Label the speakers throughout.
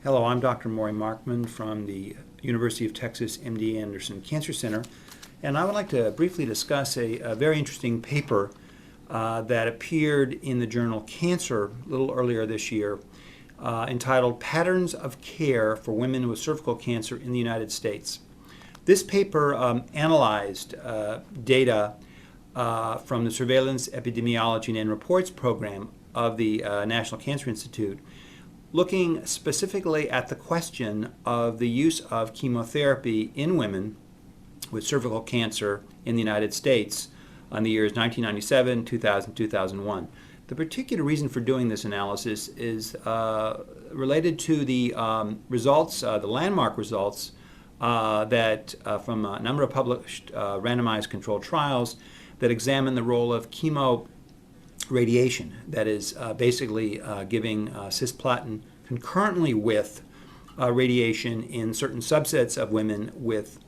Speaker 1: Hello, I'm Dr. Maurie Markman from the University of Texas MD Anderson Cancer Center, and I would like to briefly discuss a very interesting paper that appeared in the journal Cancer a little earlier this year, entitled Patterns of Care for Women with Cervical Cancer in the United States. This paper analyzed data from the Surveillance, Epidemiology, and Reports program of the National Cancer Institute, looking specifically at the question of the use of chemotherapy in women with cervical cancer in the United States on the years 1997, 2000, 2001. The particular reason for doing this analysis is related to the results, the landmark results that from a number of published randomized controlled trials that examine the role of chemoradiation, that is basically giving cisplatin concurrently with radiation in certain subsets of women with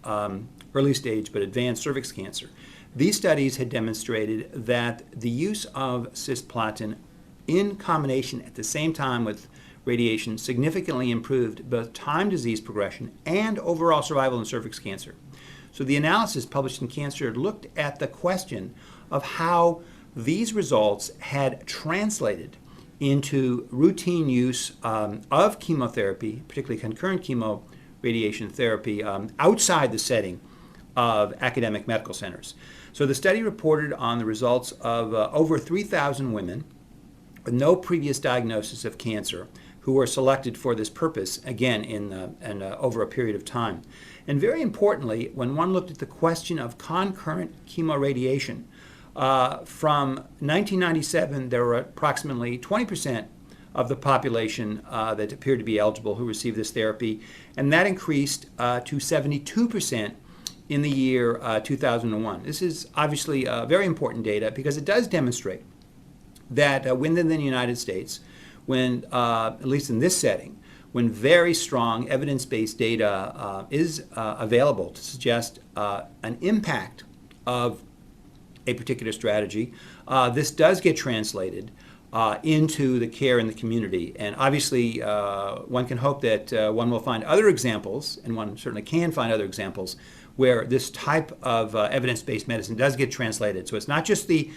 Speaker 1: early stage but advanced cervix cancer. These studies had demonstrated that the use of cisplatin in combination at the same time with radiation significantly improved both time disease progression and overall survival in cervix cancer. So the analysis published in Cancer looked at the question of how these results had translated into routine use of chemotherapy, particularly concurrent chemoradiation therapy, outside the setting of academic medical centers. So the study reported on the results of over 3,000 women with no previous diagnosis of cancer who were selected for this purpose, again, over a period of time. And very importantly, when one looked at the question of concurrent chemoradiation, from 1997, there were approximately 20% of the population that appeared to be eligible who received this therapy, and that increased to 72% in the year 2001. This is obviously very important data because it does demonstrate that within the United States, when, at least in this setting, when very strong evidence-based data is available to suggest an impact of a particular strategy, this does get translated into the care in the community. And obviously, one can hope that one will find other examples, and one certainly can find other examples, where this type of evidence-based medicine does get translated. So it's not just the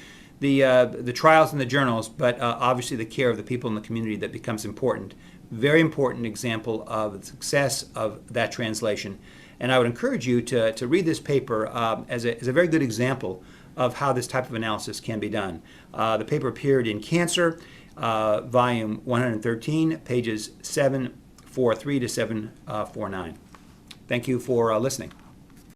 Speaker 1: trials in the journals, but obviously the care of the people in the community that becomes important. Very important example of the success of that translation. And I would encourage you to read this paper as a very good example of how this type of analysis can be done. The paper appeared in Cancer, volume 113, pages 743 to 749. Thank you for listening.